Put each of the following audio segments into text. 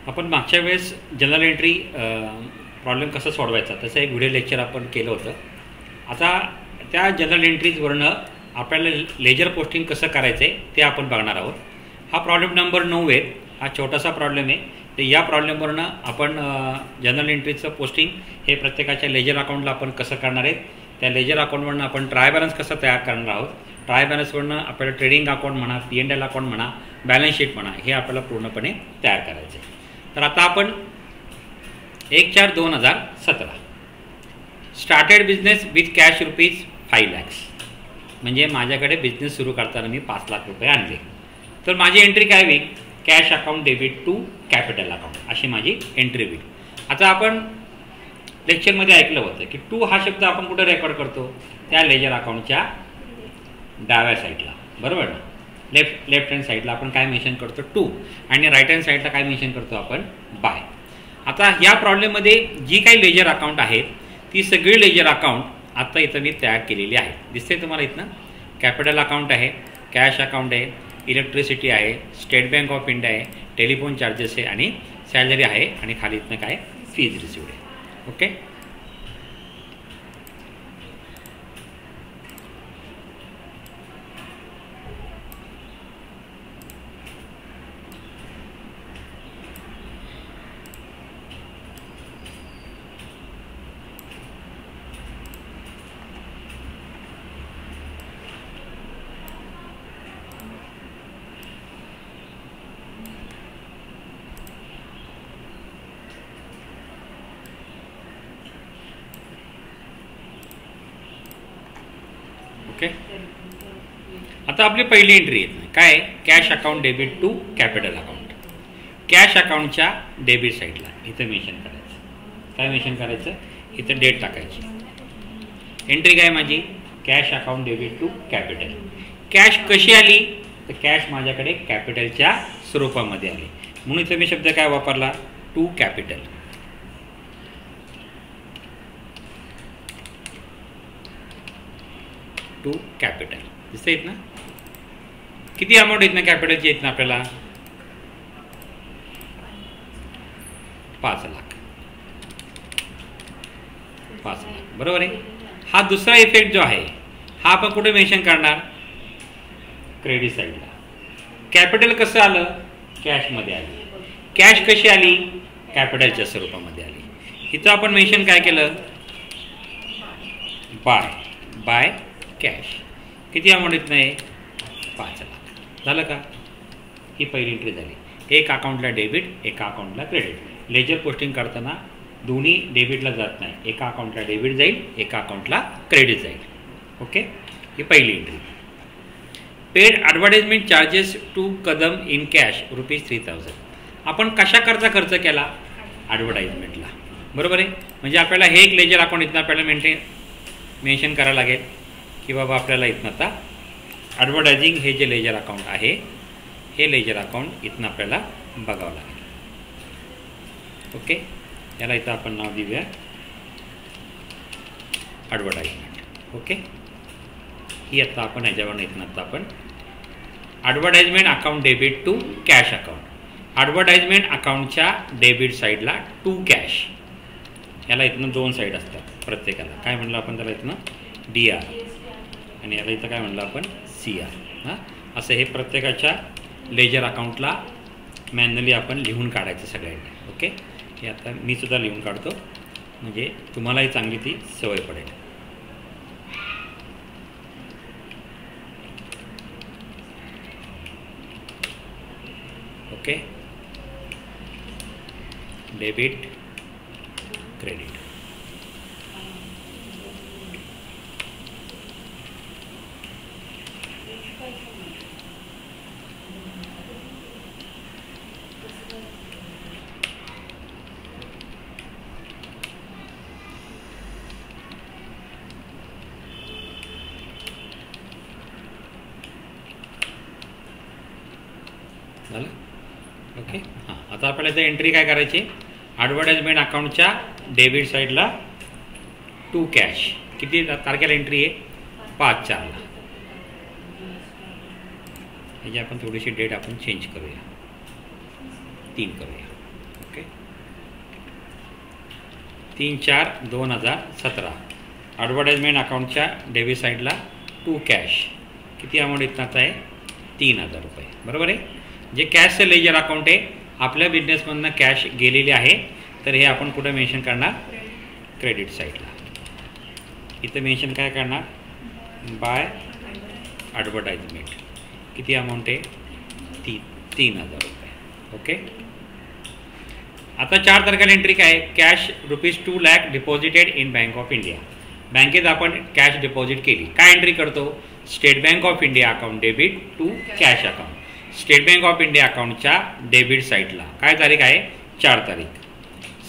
आपण मागच्या वेळेस जनरल एंट्री प्रॉब्लेम कसा सोडवायचा त्याचं एक व्हिडिओ लेक्चर आपण केलं होतं. आता त्या जनरल एंट्रीजवरनं आपल्याला लेजर पोस्टिंग कसं करायचं आहे ते आपण बघणार आहोत. हा प्रॉब्लेम नंबर 9 आहे. हा छोटासा प्रॉब्लेम आहे. तर या प्रॉब्लेमवरनं आपण जनरल एंट्रीचं पोस्टिंग हे प्रत्येकाच्या लेजर अकाउंटला आपण कसं करणार आहेत. त्या लेजर अकाउंटवरनं आपण ट्राय बॅलन्स कसं तयार करणार आहोत. ट्राय बॅलन्सवरनं आपल्याला ट्रेडिंग अकाउंट म्हणा, P&L अकाउंट म्हणा, बॅलन्स शीट म्हणा, हे आपल्याला पूर्णपणे तयार करायचं आहे. तर आता आपण 1/4/2017 started business with cash ₹5 lakhs, म्हणजे माझ्याकडे बिझनेस सुरू करताना मी 5 लाख रुपये आणले. तर माझी एंट्री काय होईल? Cash account debit to capital account अशी माझी एंट्री होईल. आता आपण लेक्चरमध्ये ऐकलं होतं की टू हा शब्द आपण कुठे रेकॉर्ड करतो? त्या लेजर अकाउंटच्या डाव्या साईडला, बरोबर ना. लेफ्ट हँड साईडला आपण काय मेन्शन करतो? टू. आणि राईट हँड साईडला काय मेन्शन करतो आपण? बाय. आता या प्रॉब्लेममध्ये जी काही लेजर अकाउंट आहेत ती सगळी लेजर अकाउंट आता इथं मी तयार केलेली आहे. दिसते तुम्हाला इथनं? कॅपिटल अकाउंट आहे, कॅश अकाउंट आहे, इलेक्ट्रिसिटी आहे, स्टेट बँक ऑफ इंडिया आहे, टेलिफोन चार्जेस आहे आणि सॅलरी आहे आणि खाली इथनं काय फीज रिसिव्ड आहे. ओके. ओके. आता आपली पहिली एंट्री येत नाही. काय? Cash account debit to capital account. Cash अकाउंटच्या डेबिट साईडला इथं मेन्शन करायचं. काय मेन्शन करायचं? इथं डेट टाकायची. एंट्री काय माझी? Cash account debit to capital. Cash कशी आली? तर कॅश माझ्याकडे कॅपिटलच्या स्वरूपामध्ये आली, म्हणून इथं मी शब्द काय वापरला? To capital. टू कॅपिटल दिसतं येत ना? किती अमाऊंट येत ना कॅपिटलची येत ना आपल्याला? 5 लाख. 5 लाख, बरोबर आहे. हा दुसरा इफेक्ट जो आहे हा आपण कुठे मेन्शन करणार? क्रेडिट साईडला. कॅपिटल कसं आलं? कॅशमध्ये आली. कॅश कशी आली? कॅपिटलच्या स्वरूपामध्ये आली. इथं आपण मेन्शन काय केलं? Bye cash. किती अमाऊंट येत नाही? 5 लाख. झालं का? ही पहिली एंट्री झाली. एक अकाउंटला डेबिट, एका अकाउंटला क्रेडिट. लेजर पोस्टिंग करताना दोन्ही डेबिटला जात नाही. एका अकाउंटला डेबिट जाईल, एका अकाउंटला क्रेडिट जाईल. ओके. ही पहिली entry. Paid advertisement charges to Kadam in cash ₹3000. आपण कशाकरता खर्च केला? ॲडव्हर्टाइजमेंटला, बरोबर आहे. म्हणजे आपल्याला हे एक लेजर अकाउंट इथनं आपल्याला मेन्शन करायला लागेल की बाबा आपल्याला इथनं आता ॲडव्हर्टायझिंग हे जे लेजर अकाउंट आहे हे लेजर अकाउंट इथनं आपल्याला बघावं लागेल. ओके. याला इथं आपण नाव देऊया ॲडव्हर्टाइजमेंट. ओके. ही आता आपण ह्याच्यावर इथनं आता आपण advertisement account debit to cash account. Advertisement अकाउंटच्या डेबिट साईडला टू कॅश. याला इथनं 2 साईड असतात प्रत्येकाला. काय म्हणलं आपण त्याला? इथनं DR आणि याला इथं काय म्हणलं आपण? CR. हां, असं हे प्रत्येकाच्या लेजर अकाउंटला मॅन्युअली आपण लिहून काढायचं सगळ्यांनी. ओके. हे आता मी सुद्धा लिहून काढतो म्हणजे तुम्हालाही चांगली ती सवय पडेल. ओके. Debit, credit. झालं? ओके. हां, आता आपल्याला इथं एंट्री काय करायची? ॲडव्हर्टाइजमेंट अकाउंटच्या डेबिट साईडला टू कॅश. किती तारखेला एंट्री आहे? 5/4ला. ह्याची आपण थोडीशी डेट आपण चेंज करूया, 3 करूया. ओके 3/4/2017 ॲडव्हर्टाइजमेंट अकाउंटच्या डेबिट साईडला टू कॅश किती अमाऊंट इतनाचा आहे 3,000 रुपये बरोबर आहे. जे कॅशचं लेजर अकाउंट आहे आपल्या बिझनेसमधनं कॅश गेलेली आहे तर हे आपण कुठं मेन्शन करणार क्रेडिट साईडला. इथं मेन्शन काय करणार बाय ॲडव्हर्टाइजमेंट किती अमाऊंट आहे 3,000 रुपये. ओके आता 4 तारखेला एंट्री काय आहे cash ₹2 lakh deposited in Bank of India. बँकेत आपण कॅश डिपॉझिट केली काय एंट्री करतो State Bank of India account debit to cash account. State Bank of India अकाउंटच्या डेबिट साईडला काय तारीख आहे 4 तारीख.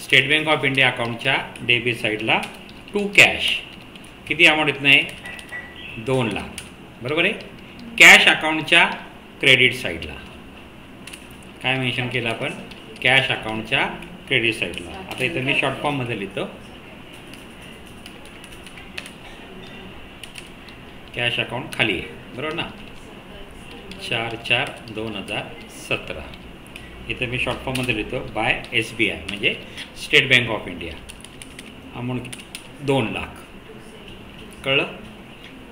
स्टेट बँक ऑफ इंडिया अकाउंटच्या डेबिट साईडला टू कॅश किती अमाऊंट येत नाही 2 लाख बरोबर आहे. कॅश अकाउंटच्या क्रेडिट साईडला काय मेन्शन केलं आपण कॅश अकाउंटच्या क्रेडिट साईडला. आता इथं मी शॉर्ट फॉर्ममध्ये लिहितो कॅश अकाउंट खाली आहे बरोबर ना 4/4/2017 इथं मी शॉर्ट फॉर्ममध्ये लिहितो बाय SBI म्हणजे State Bank of India amount 2 lakh कळलं.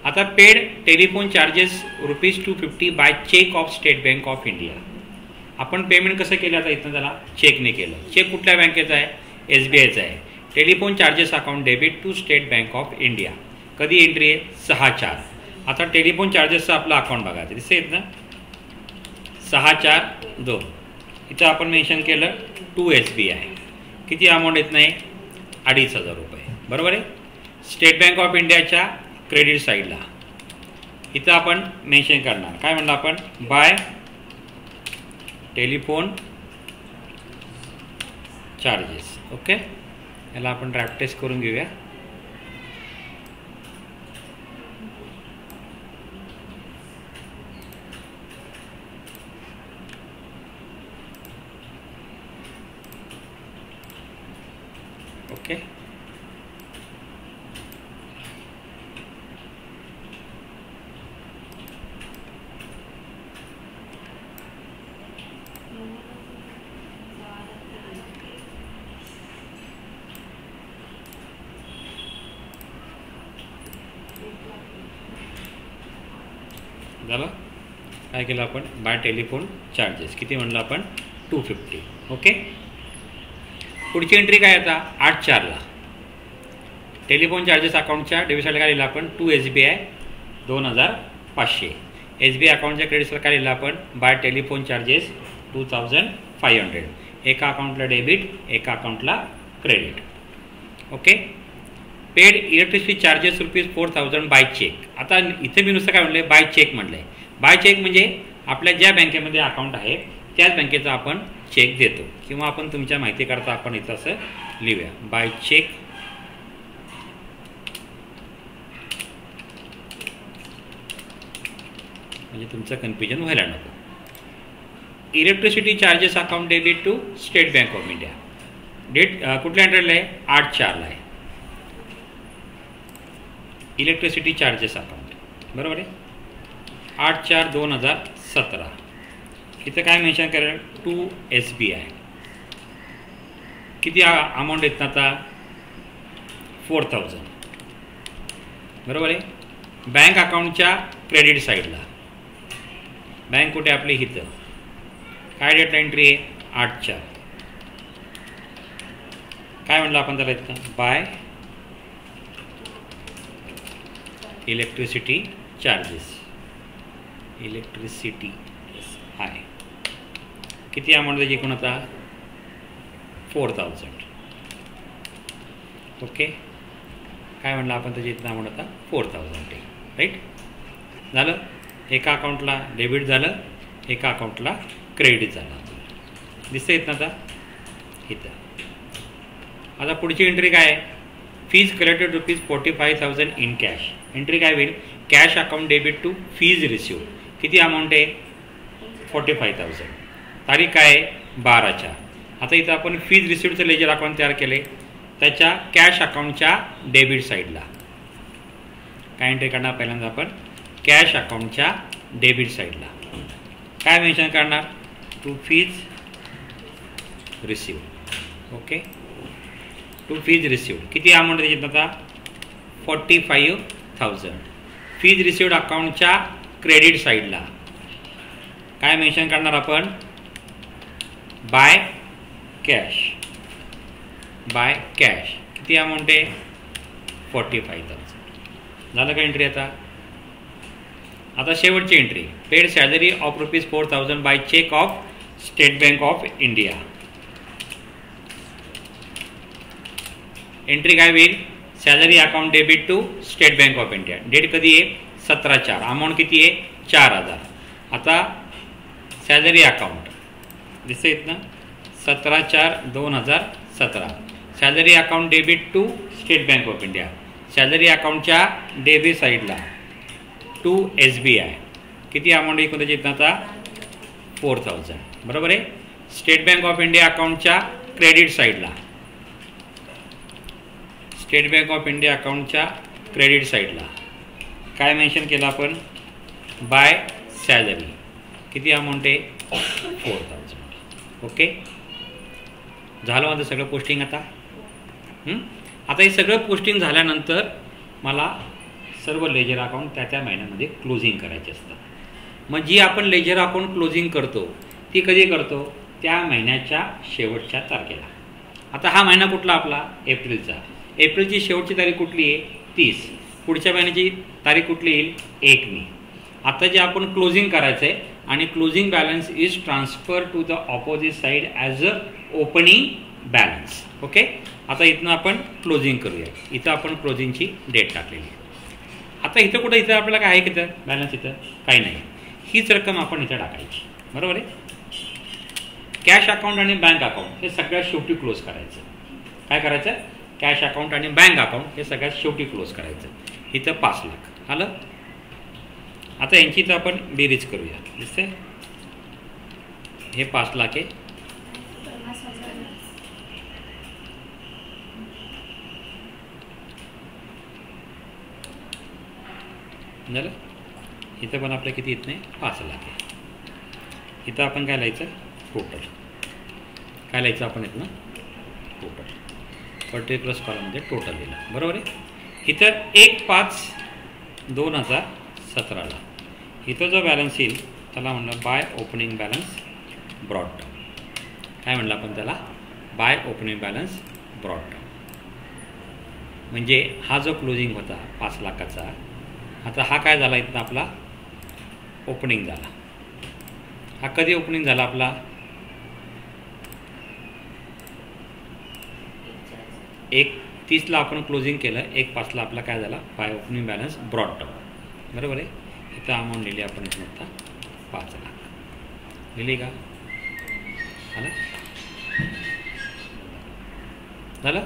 आता paid telephone charges ₹250 by cheque of State Bank of India. आपण पेमेंट कसं केलं आता इथं त्याला चेकने केलं. चेक कुठल्या बँकेचा आहे SBIचा आहे. Telephone charges account debit to State Bank of India कधी एंट्री आहे 6/4. आता टेलिफोन चार्जेसचं आपलं अकाउंट बघायचं दिसतं येत ना 6/4/2 इथं आपण मेन्शन केलं टू SBI किती अमाऊंट येत नाही 2,500 रुपये बरोबर आहे. स्टेट बँक ऑफ इंडियाच्या क्रेडिट साईडला इथं आपण मेन्शन करणार काय म्हणलं आपण बाय टेलिफोन चार्जेस. ओके याला आपण ड्राफ्ट टेस्ट करून घेऊया. ओके झालं काय केलं आपण बाय टेलिफोन चार्जेस किती म्हणलं आपण 250. ओके पुढची एंट्री काय आता 8/4ला टेलिफोन चार्जेस अकाउंटच्या डेबिट साईडला काय लिहिलं आपण टू SBI 2,500. SBI अकाउंटच्या क्रेडिट साईडला काय लिहिलं आपण बाय टेलिफोन चार्जेस 2,500 एका अकाउंटला डेबिट एका अकाउंटला credit. Okay paid electricity charges ₹4,000 by cheque. आता इथे मी नुसतं काय म्हणलं बाय चेक म्हणलं आहे. बाय चेक म्हणजे आपल्या ज्या बँकेमध्ये अकाउंट आहे त्याच बँकेचा आपण चेक देतो किंवा आपण तुमच्या माहितीकरता आपण इथं असं लिहूया बाय चेक म्हणजे तुमचं कन्फ्युजन व्हायला नको. Electricity charges account debit to State Bank of India date कुठल्या एंट्रीला आहे 8/4ला आहे. इलेक्ट्रिसिटी चार्जेस अकाउंट बरोबर आहे 8/4/2017 इथं काय मेन्शन करेल टू SBI किती अमाऊंट येत ना आता 4,000 बरोबर आहे. बँक अकाउंटच्या क्रेडिट साईडला बँक कुठे आपली इथं काय डेटला एंट्री आहे 8/4 काय म्हणलं आपण त्याला इथं बाय इलेक्ट्रिसिटी चार्जेस इलेक्ट्रिसिटी आहे किती अमाऊंट त्याची एकूण आता 4,000. ओके काय म्हणलं आपण त्याची इथं अमाऊंट आता 4,000 राईट झालं. एका अकाउंटला डेबिट झालं एका अकाउंटला क्रेडिट झालं दिसतं येत ना आता इथं. आता पुढची एंट्री काय आहे fees collected ₹45,000 in cash. Entry काय होईल cash account debit to fees receive किती अमाऊंट आहे 45,000. तारीख काय आहे 12/4. आता इथं आपण फीज रिसिव्हचं लेजर अकाउंट तयार केले त्याच्या कॅश अकाउंटच्या डेबिट साईडला काय एंट्री करणार पहिल्यांदा आपण कॅश अकाउंटच्या डेबिट साईडला काय मेन्शन करणार to fees receive okay. To fees received. किती अमाऊंट द्यायची आता? 45,000. फीज रिसिव्ड अकाउंटच्या क्रेडिट साईडला काय मेन्शन करणार आपण? By cash. बाय कॅश किती अमाऊंट आहे? 45,000. झालं का एंट्री? आता शेवटची entry, paid salary of ₹4,000 by cheque of State Bank of India. Entry काय होईल? Salary account debit to State Bank of India. Date कधी आहे? 17/4. अमाऊंट किती आहे? 4,000. आता सॅलरी अकाउंट दिसतं येत ना, 17/4/2017. Salary account debit to State Bank of India. Salary अकाउंटच्या डेबिट साईडला टू SBI किती अमाऊंट एकूण त्याची आता? 4,000. बरोबर आहे. स्टेट बँक ऑफ इंडिया अकाउंटच्या क्रेडिट साईडला, स्टेट बँक ऑफ इंडिया अकाउंटच्या क्रेडिट साईडला काय मेन्शन केलं आपण? Bye salary. किती अमाऊंट आहे? 4,000. ओके. झालं माझं सगळं पोस्टिंग. आता हे सगळं पोस्टिंग झाल्यानंतर मला सर्व लेजर अकाउंट त्या महिन्यामध्ये क्लोजिंग करायचे असतात. मग जी आपण लेजर अकाउंट क्लोजिंग करतो ती कधी करतो? त्या महिन्याच्या शेवटच्या तारखेला. आता हा महिना कुठला आपला? एप्रिलचा. एप्रिलची शेवटची तारीख कुठली आहे? 30. पुढच्या महिन्याची तारीख कुठली येईल? 1 मे. आता जे आपण क्लोजिंग करायचं आहे आणि closing balance is transfer to the opposite side as a opening balance. Okay. आता इथनं आपण क्लोजिंग करूया. इथं आपण क्लोजिंगची डेट टाकलेली आहे. आता इथं कुठं? इथं आपल्याला काय आहे? किती बॅलन्स? इथं काही नाही. हीच रक्कम आपण इथं टाकायची. बरोबर आहे. कॅश अकाउंट आणि बँक अकाउंट हे सगळ्यात शेवटी क्लोज करायचं. काय करायचं? कॅश अकाउंट आणि बँक अकाउंट हे सगळ्यात शेवटी क्लोज करायचं. इथं 5 लाख आलं. आता यांची तर आपण बेरीज करूया. दिसते हे 5 लाख आहे. झालं. इथं पण आपलं किती येत नाही? 5 लाख आहे. इथं आपण काय लिहायचं? टोटल. काय लिहायचं आपण? इथनं टोटल. पर्टिक्युलर कॉलममध्ये टोटल लिहिलं. बरोबर आहे. इथं 1/5/2017ला इथं जो बॅलन्स येईल त्याला म्हणलं bye opening balance brought down. काय म्हणलं आपण त्याला? Bye opening balance brought down. म्हणजे हा जो क्लोजिंग होता 5 लाखाचा, आता हा काय झाला? इथं आपला ओपनिंग झाला. हा कधी ओपनिंग झाला आपला? 1/30ला आपण क्लोजिंग केलं. 1/5ला आपला काय झाला? Bye opening balance brought down. बरोबर आहे. इथं अमाऊंट लिहिली आपण. इथं आता 5 लाख लिहिली का? झालं.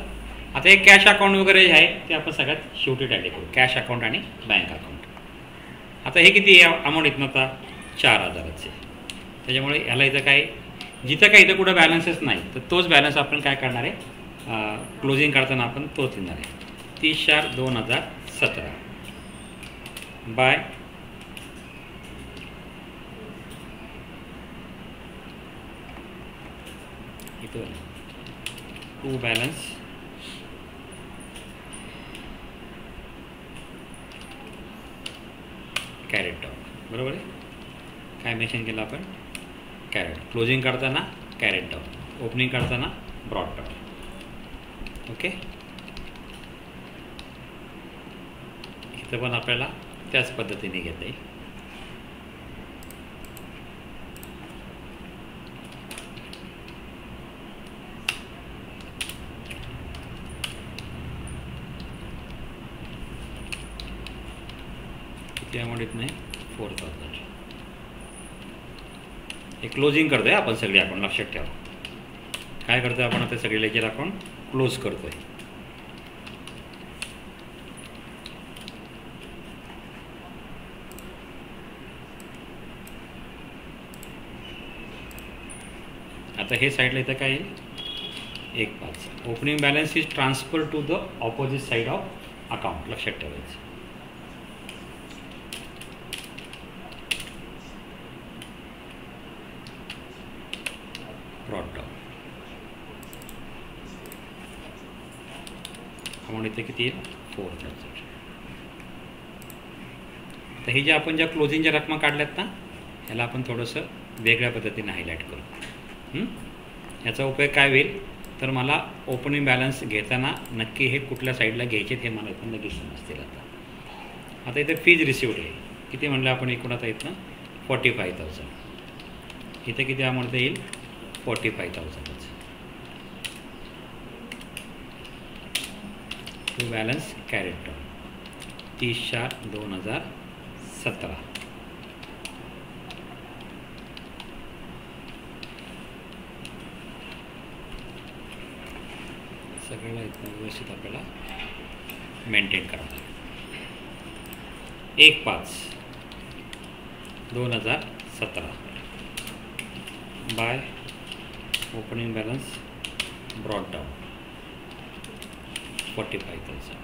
आता हे कॅश अकाउंट वगैरे जे आहे ते आपण सगळ्यात शेवटी टॅली करू. कॅश अकाउंट आणि बँक अकाउंट. आता हे किती अमाऊंट इथनं? आता 4,000चे. त्याच्यामुळे ह्याला इथं काय, जिथं काय इथं कुठं बॅलन्सच नाही तर तोच बॅलन्स आपण काय करणार आहे? क्लोजिंग करताना आपण तोच लिहिणार आहे. 30/4/2017 बाय इथं टू बॅलन्स कॅरेट डाऊन. बरोबर आहे. काय मेन्शन केलं आपण? कॅरेट. क्लोजिंग करताना कॅरेट डाऊन, ओपनिंग करताना ब्रॉड डाऊन. ओके. इथं पण आपल्याला त्याच पद्धतीने घेता येईल. किती अमाऊंट येत नाही? 4,000. हे क्लोजिंग करतोय आपण सगळे. आपण लक्षात ठेवा काय करतोय आपण? आता सगळे लेजर अकाउंट क्लोज करतोय. आता हे साईडला इथं काय येईल? 1/5. Opening balance is transfer to the opposite side of account. लक्षात ठेवायचं. Broad down. अमाऊंट इथे किती येईल 4000. तर हे जे आपण ज्या क्लोजिंगच्या रकमा काढल्यात ना ह्याला आपण थोडंसं वेगळ्या पद्धतीने हायलाईट करू. याचा उपयोग काय होईल तर मला ओपनिंग बॅलन्स घेताना नक्की हे कुठल्या साईडला घ्यायचे हे मला पण लगेच समजतील. आता इथे फीज रिसिव्ड आहे किती म्हणलं आपण एकूण आता इथनं 45,000. इथे किती अमाऊंट येईल 45,000च. To balance carried down 30/4/2017. सगळं इथं व्यवस्थित आपल्याला मेंटेन करावं लागेल. 1/5/2017 by opening balance brought down 45,000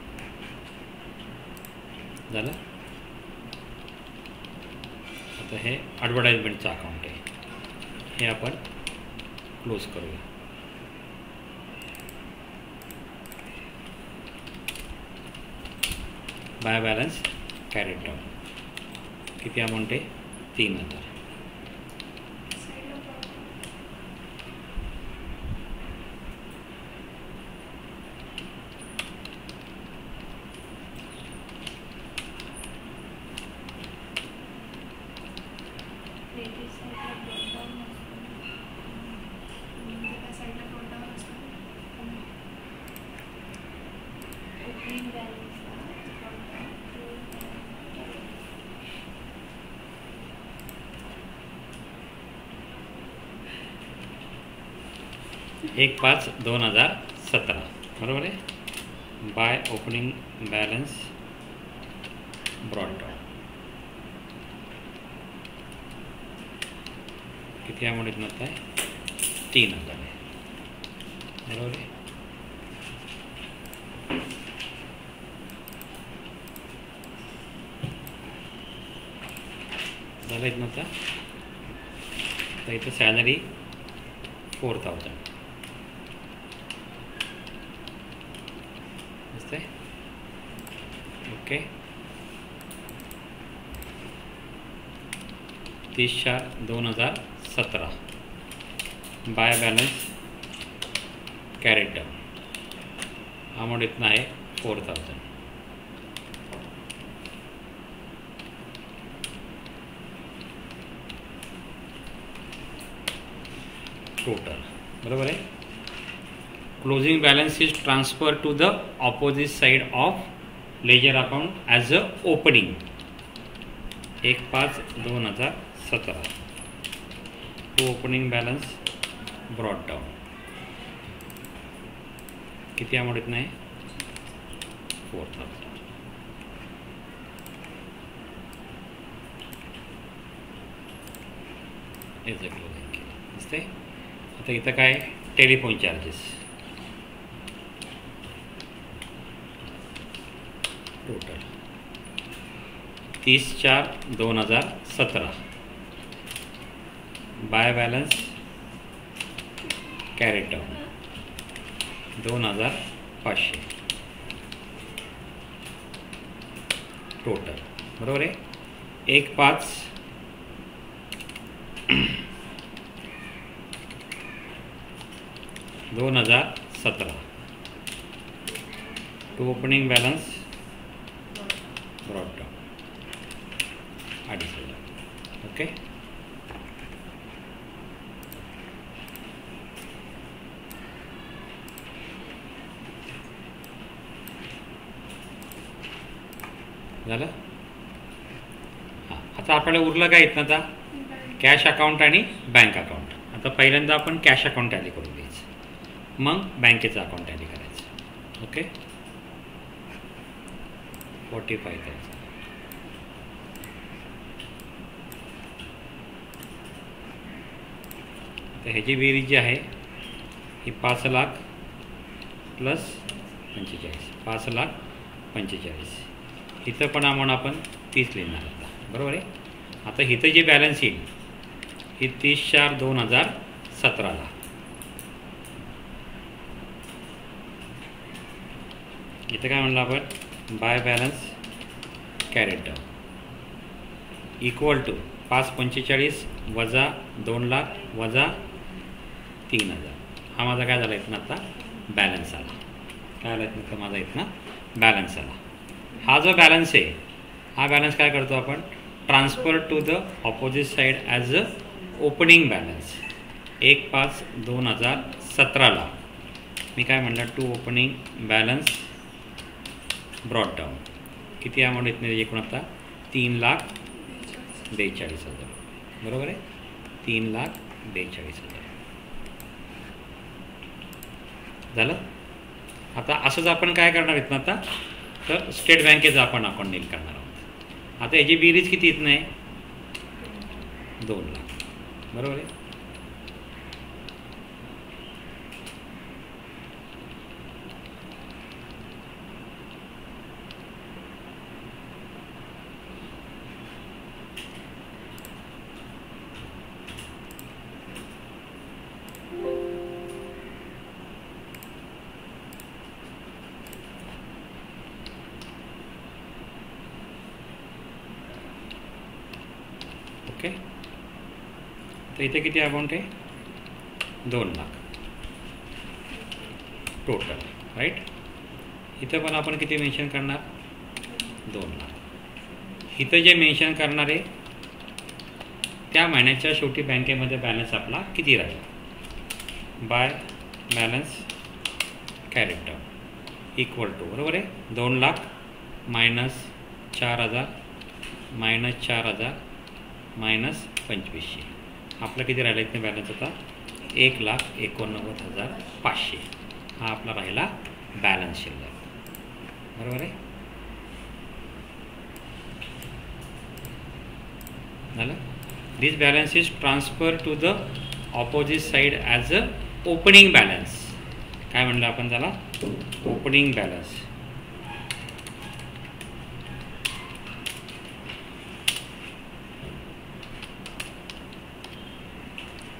झालं. आता हे ॲडव्हर्टाइजमेंटचं अकाउंट आहे हे आपण क्लोज करूया. बाय बॅलन्स कॅरेट डाऊन किती अमाऊंट आहे 3,000. एक 5/2017 बरोबर आहे. Bye opening balance brought down किती अमाऊंट इथं आहे 3,000 आहे बरोबर आहे. झालं इथं नव्हता. तर इथं सॅलरी 4,000 दिसतंय. Okay 30/4/2017 by balance carried down amount इथं आहे 4,000. टोटल बरोबर आहे. Closing balance is transfer to the opposite side of ledger account as a opening 1/5/2017 to opening balance brought down किती अमाऊंट इथं आहे 4,000. याचं क्लोजिंग केलं दिसते. आता इथं काय telephone charges total 30/4/2017 by balance carried down 2,500 total बरोबर आहे. 1/5/2017 to opening balance brought down 2,500. Okay झालं. हां आता आपल्याला उरलं काय येत ना आता कॅश अकाउंट आणि बँक अकाउंट. आता पहिल्यांदा आपण कॅश अकाउंट टॅली करून घ्यायचं मग बँकेचं अकाउंट टॅली करायचं. ओके 45,000 तर ह्याची बेरीज जी आहे ही 5,00,000 प्लस 45 5,45,000. इथं पण अमाऊंट आपण 30 लिहिणार आता बरोबर आहे. आता इथं जे बॅलन्स येईल ही 30/4/2017 इथं काय म्हणलं आपण, by balance carried down equal to 545 वजा 2 लाख वजा 3000. हा माझा काय झाला इथनं आता बॅलन्स आला. काय आला इथनं माझा इथनं बॅलन्स आला. हा जो बॅलन्स आहे हा बॅलन्स काय करतो आपण, transfer to the opposite side as a opening balance. 1/5/2017ला मी काय म्हणलं, to opening balance brought down. किती अमाऊंट इथनं एकूण आता 3,42,000. बरोबर आहे, 3,42,000 झालं. आता असंच आपण काय करणार इथनं आता, तर स्टेट बँकेचं आपण अकाउंट नील करणार आहोत. आता याची बेरीज किती इथनं आहे, 2 लाख. बरोबर आहे. ओके, तर इथे किती अमाऊंट आहे, 2 लाख टोटल, राईट. इथं पण आपण किती मेन्शन करणार, 2 लाख. इथं जे मेन्शन करणार आहे त्या महिन्याच्या शेवटी बँकेमध्ये बॅलन्स आपला किती राहील, by balance carried down equal to, बरोबर आहे, 2 लाख मायनस 4,000 मायनस 4,000 मायनस 2500. आपला किती राहिला इथे बॅलन्स होता, 1,89,500. हा आपला राहिला बॅलन्स शिल्लक. बरोबर आहे, झालं. This balance is transfer to the opposite side as a opening balance. काय म्हणलं आपण त्याला, ओपनिंग बॅलन्स.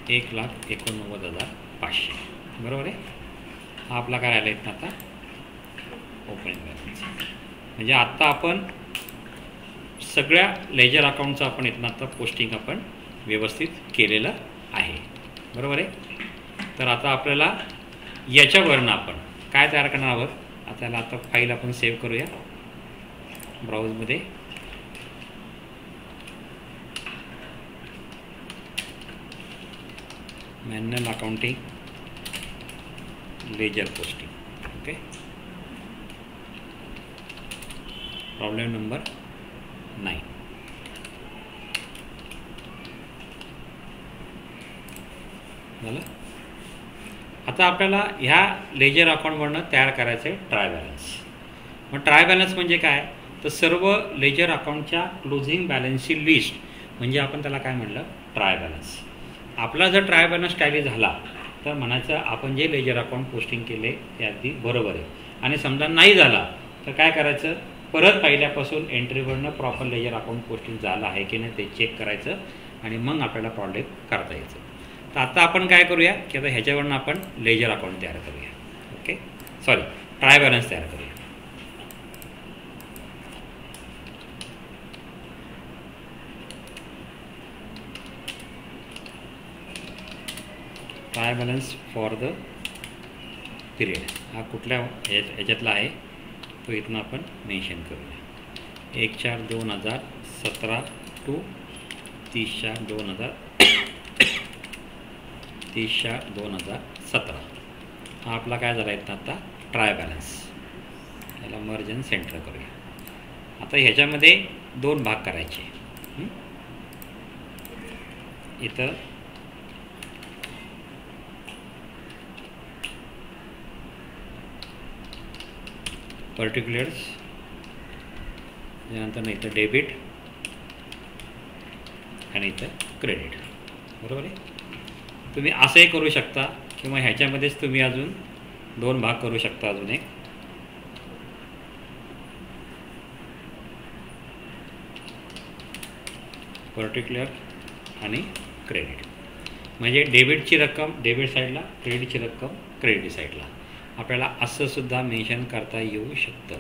$1,89,500. बरोबर आहे. हा आपला काय राहिला इथं आता ओपनिंग बॅलन्स. म्हणजे आत्ता आपण सगळ्या लेजर अकाउंटचं आपण इथनं आता पोस्टिंग आपण व्यवस्थित केलेलं आहे. बरोबर आहे. तर आता आपल्याला याच्यावरनं आपण काय तयार करणार आहोत, आता आता फाईल आपण सेव्ह करूया ब्राउजमध्ये. Manual accounting ledger posting. Okay, problem number 9. झालं. आता आपल्याला ह्या लेजर अकाउंटवरनं तयार करायचं आहे ट्राय बॅलन्स. मग ट्राय बॅलन्स म्हणजे काय, तर सर्व लेजर अकाउंटच्या क्लोजिंग बॅलन्सची लिस्ट म्हणजे आपण त्याला काय म्हणलं, ट्राय बॅलन्स. आपला जर ट्राय बॅलन्स टॅली झाला तर म्हणायचं आपण जे लेजर अकाउंट पोस्टिंग केले ते अगदी बरोबर आहे. आणि समजा नाही झाला तर काय करायचं, परत पहिल्यापासून एंट्रीवरनं प्रॉपर लेजर अकाउंट पोस्टिंग झालं आहे की नाही ते चेक करायचं आणि मग आपल्याला प्रोजेक्ट करता यायचं. तर आता आपण काय करूया की आता ह्याच्यावरनं आपण लेजर अकाउंट तयार करूया. ओके, सॉरी, ट्राय बॅलन्स तयार करूया. Try balance for the period. हा कुठल्या ह्याच्यातला आहे तो इथनं आपण मेन्शन करूया. 1/4/2017 टू 30/4/2017. हा आपला काय झाला इथं आता ट्राय बॅलन्स. याला मर्ज अँड सेंटर करूया. आता ह्याच्यामध्ये 2 भाग करायचे. इथं पर्टिक्युलर्स, त्यानंतर इथं डेबिट आणि इथं क्रेडिट. बरोबर आहे. तुम्ही असंही करू शकता किंवा ह्याच्यामध्येच तुम्ही अजून 2 भाग करू शकता. अजून एक पर्टिक्युलर आणि क्रेडिट. म्हणजे डेबिटची रक्कम डेबिट साईडला, क्रेडिटची रक्कम क्रेडिट साईडला. आपल्याला असं सुद्धा मेन्शन करता येऊ शकतं,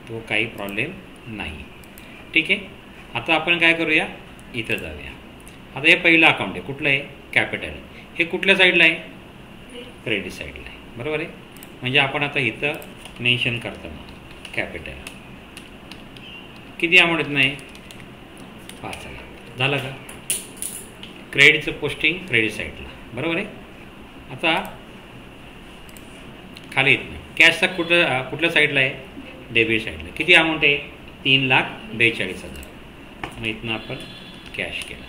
तो काही प्रॉब्लेम नाही. ठीक आहे. आता आपण काय करूया, इथं जाऊया. आता हे पहिलं अकाउंट आहे, कुठलं आहे, कॅपिटल. हे कुठल्या साईडला आहे, क्रेडिट साईडला आहे, बरोबर आहे. म्हणजे आपण आता इथं मेन्शन करताना कॅपिटल किती अमाऊंट येत नाही, 5,00,000 झालं का. क्रेडिटचं पोस्टिंग क्रेडिट साईडला, बरोबर आहे. आता खाली येत नाही. कॅशचा कुठल्या साईडला आहे, डेबिट साईडला. किती अमाऊंट आहे, 3,42,000. आणि इथनं आपण कॅश केला.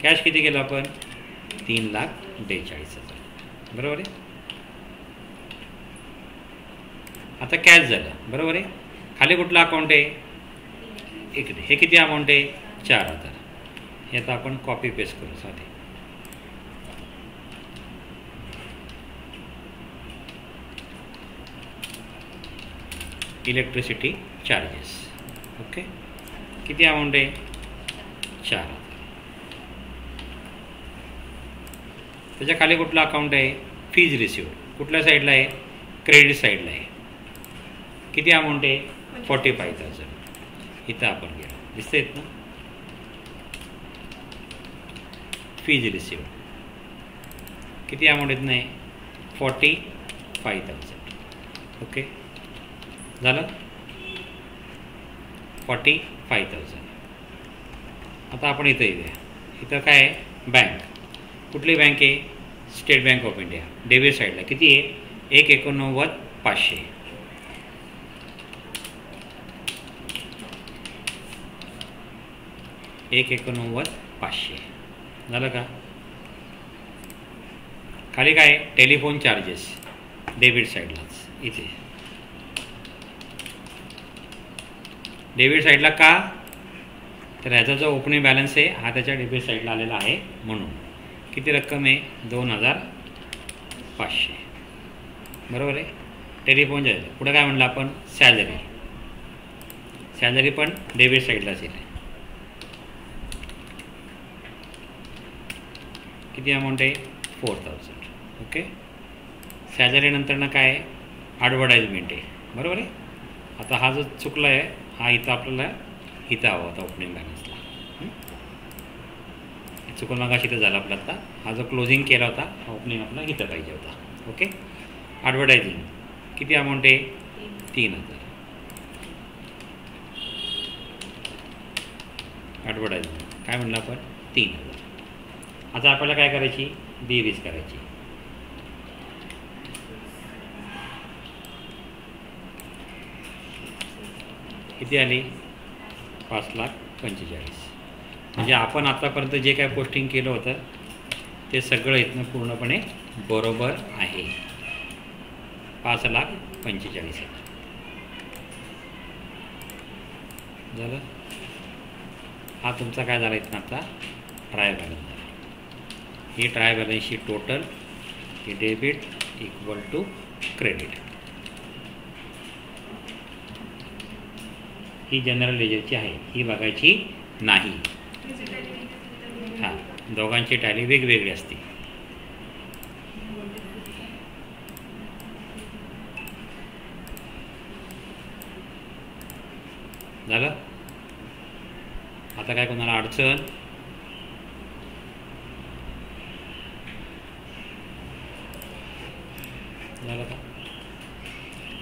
कॅश किती केलं आपण, 3,42,000, बरोबर आहे. आता कॅश झालं, बरोबर आहे. खाली कुठला अकाउंट आहे, इकडे. हे किती अमाऊंट आहे, 4,000. हे आता आपण कॉपी पेस्ट करू साठी. Electricity charges, okay. किती अमाऊंट आहे, 4,000. त्याच्या खाली कुठला अकाउंट आहे, फीज रिसिव्ड. कुठल्या साईडला आहे, क्रेडिट साईडला आहे. किती अमाऊंट आहे, 45,000. इथं आपण गेलो, दिसतंय ना, फीज रिसिव्ड. किती अमाऊंट येत नाही, 45,000. ओके, झालं, 45,000. आता आपण इथं येऊया. इथं काय आहे, बँक. कुठली बँक आहे, State Bank of India. Debit साईडला किती आहे, 1,89,500. झालं का. खाली काय, टेलिफोन चार्जेस, डेबिट साईडलाच. इथे डेबिट साईडला का, तर ह्याचा जो ओपनिंग बॅलन्स आहे हा त्याच्या डेबिट साईडला आलेला आहे म्हणून. किती रक्कम आहे, 2,500, बरोबर आहे. Telephone charge. पुढे काय म्हणलं आपण, सॅलरी. सॅलरी पण डेबिट साईडलाच येईल. किती अमाऊंट आहे, 4,000. ओके. सॅलरी नंतरनं काय आहे, ॲडव्हर्टाइजमेंट आहे, बरोबर आहे. आता हा जो चुकला आहे हा इथं आपल्याला इथं हवा होता ओपनिंग बॅलन्सला. चुकून मागाशी इथं झाला आपला. आता हा जो क्लोजिंग केला होता हा ओपनिंग आपला इथं पाहिजे होता. ओके. ॲडव्हर्टायझिंग किती अमाऊंट आहे, 3,000. ॲडव्हर्टायझिंग काय म्हणलं आपण, 3,000. आता आपल्याला काय करायची, बेरीज करायची. किती आली, 5,45,000. म्हणजे आपण आतापर्यंत जे काय पोस्टिंग केलं होतं ते सगळं इथनं पूर्णपणे बरोबर आहे. 5,45,000 झालं. हा तुमचा काय झाला इथनं आता, ट्रायल बॅलन्स झाला. ही ट्रायल बॅलन्सची टोटल, ही डेबिट इक्वल टू क्रेडिट. ही जनरल लेजरची आहे, ही बघायची नाही. हां, दोघांची टॅली वेगवेगळी असते. झालं. आता काय कोणाला अडचण, झालं का.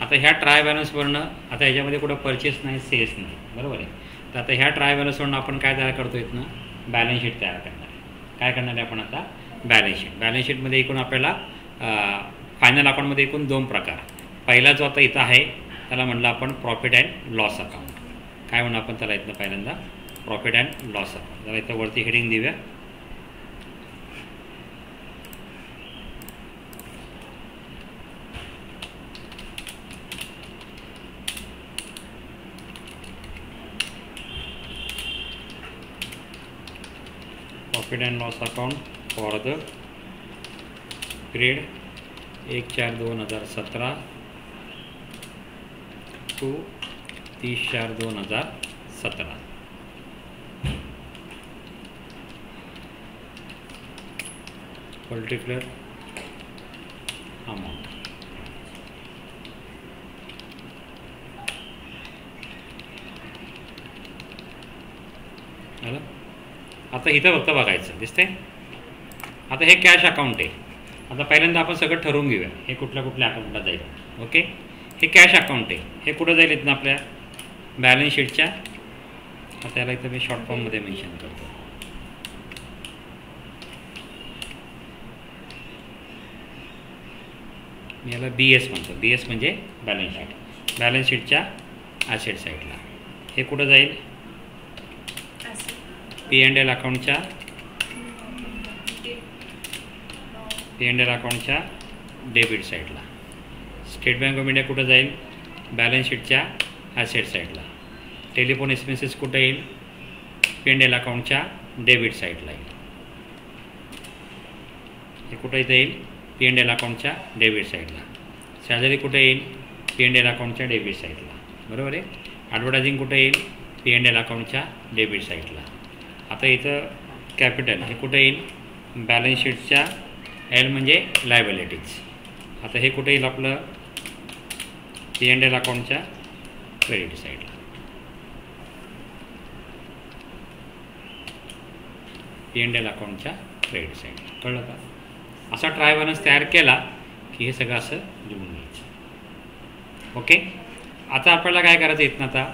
आता ह्या ट्राय बॅलन्सवरनं, आता ह्याच्यामध्ये कुठं परचेस नाही, सेल्स नाही, बरोबर आहे. तर आता ह्या ट्राय बॅलन्सवरनं आपण काय तयार करतो, इथनं बॅलन्स शीट तयार करणार आहे. काय करणार आहे आपण आता, बॅलन्स शीट. बॅलन्स शीटमध्ये एकूण आपल्याला फायनल अकाउंटमध्ये एकूण 2 प्रकार. पहिला जो आता इथं आहे त्याला म्हणलं आपण प्रॉफिट अँड लॉस अकाउंट. काय म्हणू आपण त्याला इथनं पहिल्यांदा, प्रॉफिट अँड लॉस अकाउंट. जरा इथं वरती हेडिंग देऊया. Profit and loss account for the period 1/4/2017 to 30/4/2017. Particular amount झालं. आता इथं फक्त बघायचं दिसते. आता हे कॅश अकाउंट आहे. आता पहिल्यांदा आपण सगळं ठरवून घेऊया हे कुठल्या कुठल्या अकाउंटला जाईल. ओके, हे कॅश अकाउंट आहे. हे कुठं जाईल इथनं आपल्या बॅलन्स शीटच्या. आता याला इथं मी शॉर्ट फॉर्ममध्ये मेन्शन करतो. मी याला BS म्हणतो. BS म्हणजे बॅलन्स शीट. बॅलन्स शीटच्या ॲसेट साईडला हे कुठं जाईल P&L अकाउंटच्या P&L अकाउंटच्या डेबिट साईडला. स्टेट बँक ऑफ इंडिया कुठं जाईल बॅलन्स शीटच्या ॲसेट साईडला. टेलिफोन एक्सपेन्सेस कुठं येईल P&L अकाउंटच्या डेबिट साईडला येईल. हे कुठं इथं येईल P&L अकाउंटच्या डेबिट साईडला. सॅलरी कुठे येईल P&L अकाउंटच्या डेबिट साईडला. बरोबर आहे. ॲडव्हर्टायझिंग कुठे येईल P&L अकाउंटच्या डेबिट साईडला. आता इथं कॅपिटल हे कुठे येईल बॅलन्स शीटच्या L म्हणजे लायबिलिटीज. आता हे कुठे येईल आपलं P&L अकाउंटच्या क्रेडिट साईडला. P&L अकाउंटच्या क्रेडिट साईडला. कळलं का. असा ट्रायबॅलन्स तयार केला की हे सगळं असं लिहून घ्यायचं. ओके, आता आपल्याला काय करायचं इथनं आता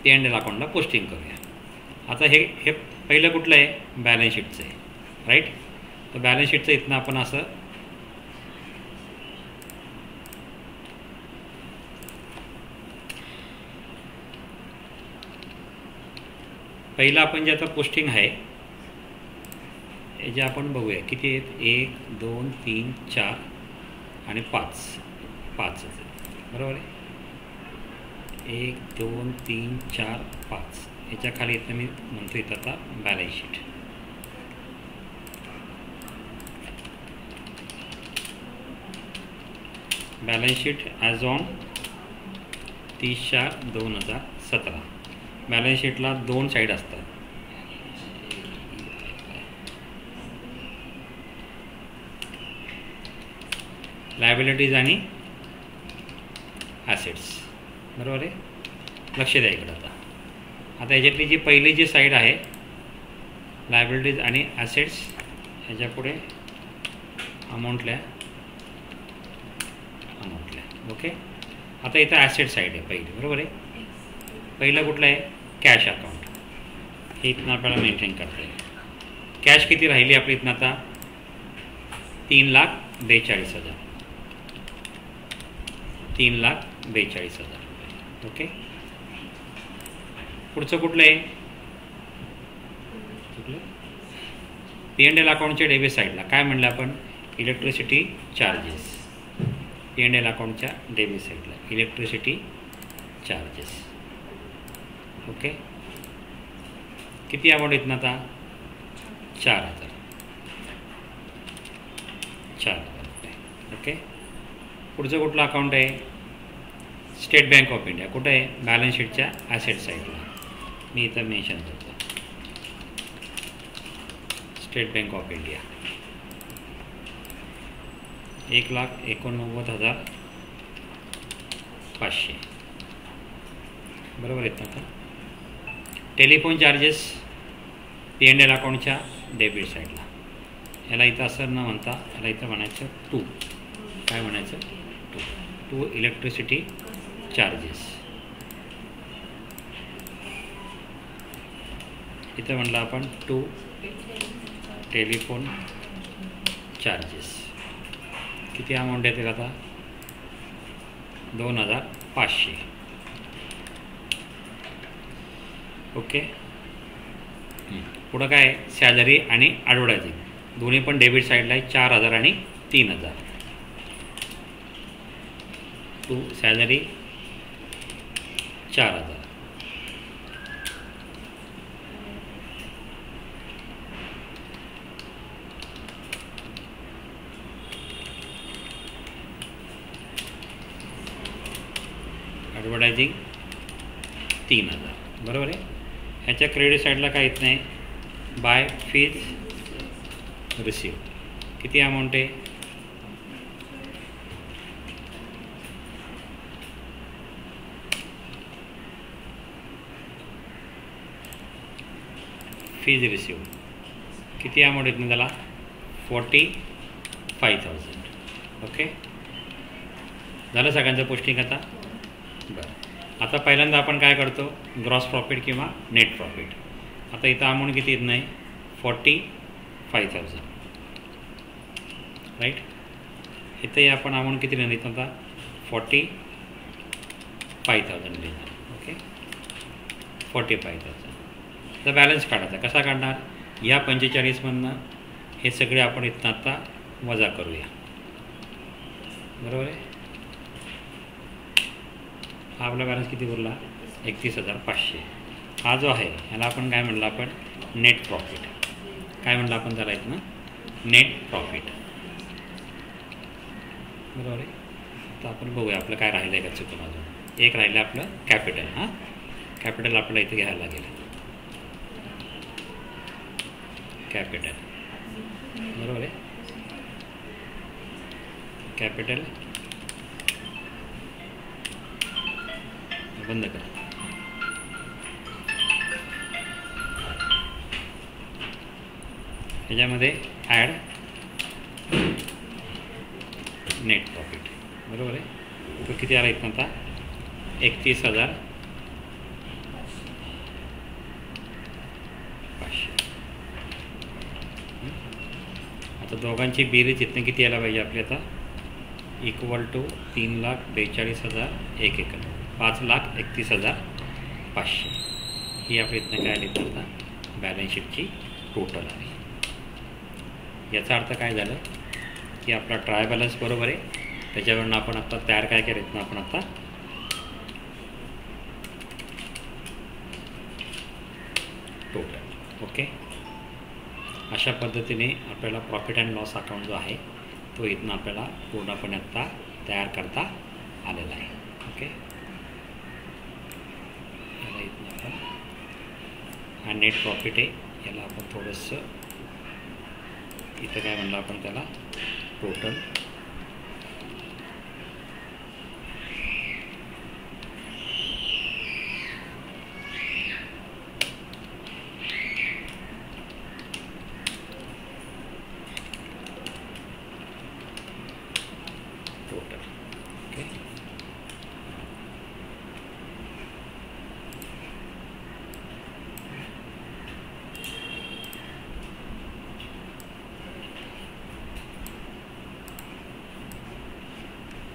P&L अकाउंटला पोस्टिंग करूया. आता हे पहिलं कुठलं आहे बॅलन्स शीटचं आहे राईट. तर बॅलन्स शीटचं इथनं आपण असं पहिलं आपण जे आता पोस्टिंग आहे हे जे आपण बघूया किती आहेत 1 2 3 4 आणि 5 बरोबर आहे. 1 2 3 4 5 याच्या खाली इथं मी म्हणतो इथं आता balance sheet. Balance sheet as on 30/4/2017. Balance शीटला 2 साईड असतात. लायबिलिटीज आणि ॲसेट्स. बरोबर आहे. लक्ष द्या इकडं. आता ह्याच्यातली जी पहिली जी साईड आहे लायबिलिटीज आणि ॲसेट्स ह्याच्या पुढे अमाऊंटल्या. ओके, आता इथं ॲसेट साईड आहे पहिली. बरोबर आहे. पहिलं कुठलं आहे कॅश अकाउंट. हे इथनं आपल्याला मेंटेन करता येईल. कॅश किती राहिली आपली इथनं आता 3,42,000. 3,42,000 रुपये. ओके, पुढचं कुठलं आहे कुठलं P&L अकाउंटच्या डेबिट साईडला काय म्हणलं आपण इलेक्ट्रिसिटी चार्जेस. P&L अकाउंटच्या डेबिट साईडला इलेक्ट्रिसिटी चार्जेस. ओके, किती अमाऊंट येत ना आता 4,000 रुपये. ओके, पुढचं कुठलं अकाउंट आहे स्टेट बँक ऑफ इंडिया. कुठं आहे बॅलन्स शीटच्या ॲसेट साईडला. मी इथं मेन्शन करतो स्टेट बँक ऑफ इंडिया. 1,89,500 बरोबर आहेत ना. आता टेलिफोन चार्जेस P&L अकाउंटच्या डेबिट साईडला. याला इथं असं न म्हणता याला इथं म्हणायचं 2. काय म्हणायचं 2 इलेक्ट्रिसिटी चार्जेस. इथं म्हणलं आपण 2 टेलिफोन चार्जेस. किती अमाऊंट येतील आता 2,500. ओके, पुढं काय सॅलरी आणि ॲडव्हर्टायझिंग दोन्ही पण डेबिट साईडला आहे 4,000 आणि 3,000. 2 सॅलरी 4,000. ॲडव्हर्टायझिंग 3,000 बरोबर आहे. ह्याच्या क्रेडिट साईडला काय येत नाही बाय फीज रिसीव. किती अमाऊंट आहे फीज रिसिव्ह किती अमाऊंट येत ना त्याला 45,000. ओके, झालं सगळ्यांचं पोस्टिंग आता. बरं, आता पहिल्यांदा आपण काय करतो, ग्रॉस प्रॉफिट किंवा नेट प्रॉफिट. आता इथं अमाऊंट किती येत नाही 45,000 राईट. इथंही आपण अमाऊंट किती लिहिणार आता 45,000 लिहिणार. ओके, 45,000. तर बॅलन्स काढायचा. कसा काढणार, या 45मधनं हे सगळे आपण इथनं आता वजा करूया. बरोबर आहे. हा आपला बॅलन्स किती बोलला 31,500. हा जो आहे ह्याला आपण काय म्हणलं, आपण नेट प्रॉफिट. काय म्हणलं आपण त्याला इथनं नेट प्रॉफिट. बरोबर आहे. तर आपण बघूया आपलं काय राहिलं आहे का चुकून. अजून एक राहिलं आपलं कॅपिटल. हां, कॅपिटल आपल्याला इथं घ्यायला लागेल. कॅपिटल बरोबर आहे. कॅपिटल बंद कर. ह्याच्यामध्ये ॲड नेट प्रॉफिट. बरोबर आहे. तो किती आला इथं आता 31,500. आता दोघांची बेरीज इथनं किती यायला पाहिजे आपली आता इक्वल टू 3,42,001 5,31,500. ही आपली इथनं काय आली आता बॅलन्स शीटची टोटल आली. याचा अर्थ काय झालं की आपला ट्राय बॅलन्स बरोबर आहे. त्याच्यावरून आपण आता तयार काय केलं इथनं आपण आता टोटल. ओके, अशा पद्धतीने आपल्याला प्रॉफिट अँड लॉस अकाउंट जो आहे तो इथनं आपल्याला पूर्णपणे आत्ता तयार करता आलेला आहे. ओके, याला इथनं आपण हा नेट प्रॉफिट आहे, याला आपण थोडंसं इथं काय म्हणलं आपण त्याला टोटल. ओके,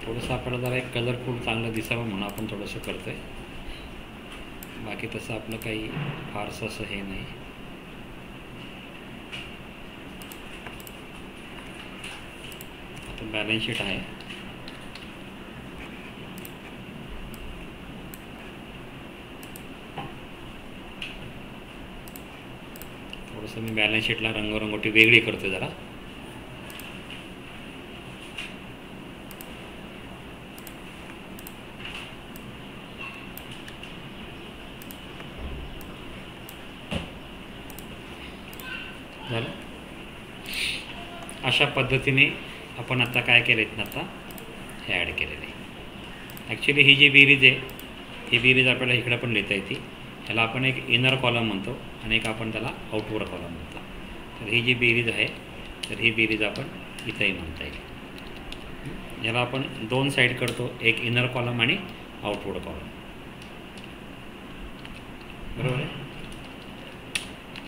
थोडंसं आपल्याला जरा एक कलरफुल चांगलं दिसावं म्हणून आपण थोडंसं करतो आहे. बाकी तसं आपलं काही फारसं असं हे नाही. आता बॅलन्स शीट आहे. थोडंसं मी बॅलन्स शीटला रंगरंगोटी वेगळी करतो जरा. झालं. अशा पद्धतीने आपण आता काय केलं आहे आता हे ॲड केलेलं आहे. ॲक्च्युली ही जी बेरीज आहे ही बेरीज आपल्याला इकडं पण लिहिता येते. ह्याला आपण एक इनर कॉलम म्हणतो आणि एक आपण त्याला आउटवर्ड कॉलम म्हणतो. तर ही जी बेरीज आहे तर ही बेरीज आपण इथंही म्हणता येईल. ह्याला आपण दोन साईड करतो, एक इनर कॉलम आणि आउटवर्ड कॉलम. बरोबर आहे.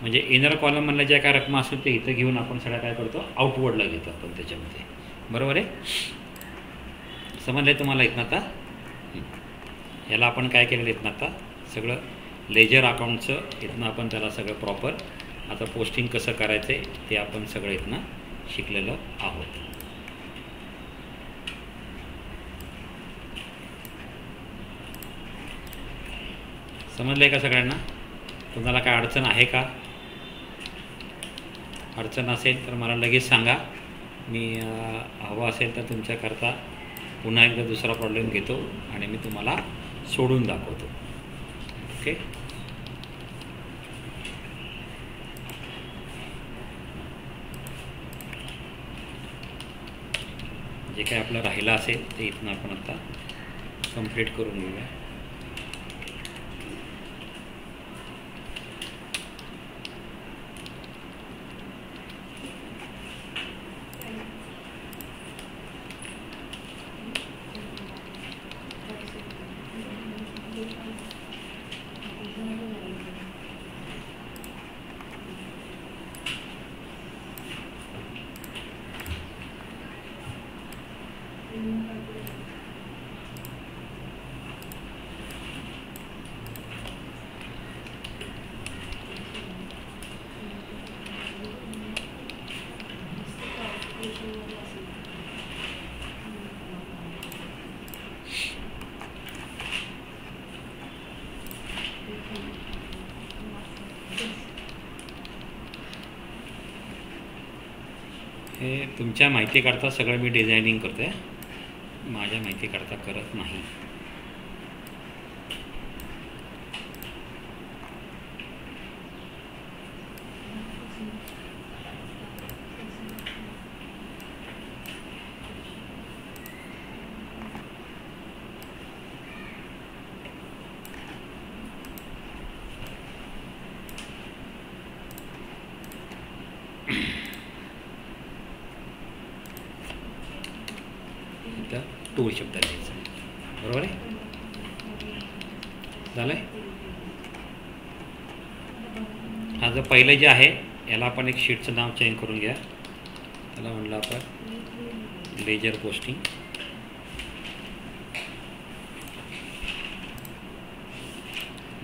म्हणजे इनर कॉलम म्हणलं ज्या काय रकमा असतील ते इथं घेऊन आपण सगळ्या काय करतो आउटवर्डला घेतो आपण त्याच्यामध्ये. बरोबर आहे. समजलं आहे तुम्हाला इथनं आता. याला आपण काय केलेलं इथनं आता सगळं लेजर अकाउंटचं इथनं आपण त्याला सगळं प्रॉपर आता पोस्टिंग कसं करायचं आहे ते आपण सगळं इथनं शिकलेलं आहोत. समजलं आहे का सगळ्यांना. तुम्हाला काय अडचण आहे का. अडचण असेल तर मला लगेच सांगा. मी हवं असेल तर तुमच्याकरता पुन्हा एकदा दुसरा प्रॉब्लेम घेतो आणि मी तुम्हाला सोडून दाखवतो. ओके. जे काही आपलं राहिलं असेल ते इथनं आपण आता कंप्लीट करून घेऊया. हे तुमच्या माहितीकरता सगळं मी डिझायनिंग करतो आहे, माझ्या माहितीकरता करत नाही. टूल शब्द लिहायचा, बरोबर आहे. झालं आहे. हा जो पहिलं जे आहे याला आपण एक शीटचं नाव चेंज करून घ्या. त्याला म्हणलं आपण ledger posting.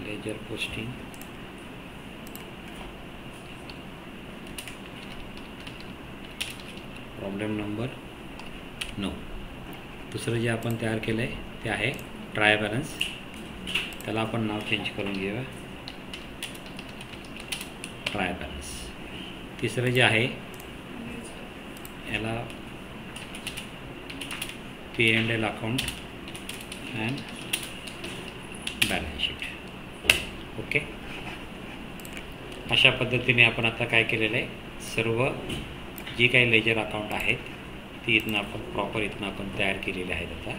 Ledger posting problem number 9. दुसरं जे आपण तयार केलं आहे ते आहे ट्राय बॅलन्स. त्याला आपण नाव चेंज करून घेऊया, ट्राय बॅलन्स. तिसरं जे आहे याला P&L account and balance sheet. Okay. अशा पद्धतीने आपण आता काय केलेलं आहे, सर्व जी काही लेजर अकाउंट आहेत ती इथनं आपण प्रॉपर इथनं आपण तयार केलेले आहेत आता.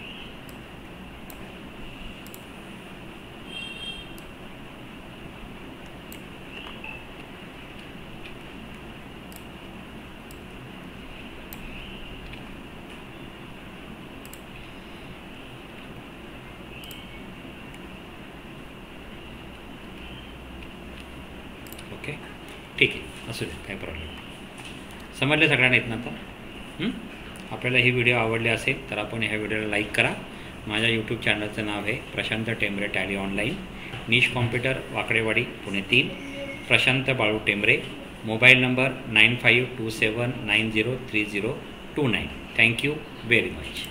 ओके, ठीक आहे, असू दे, काही प्रॉब्लेम नाही. समजलं सगळ्यांना इथनं आता. आपल्याला ही व्हिडिओ आवडली असेल तर आपण ह्या व्हिडिओला लाईक करा. माझ्या यूट्यूब चॅनलचं नाव आहे Prashant Tembre Tally online. Nish computer, Wakdewadi, Pune 3. Prashant Balu Tembre. Mobile number 9527903029. Thank you very much.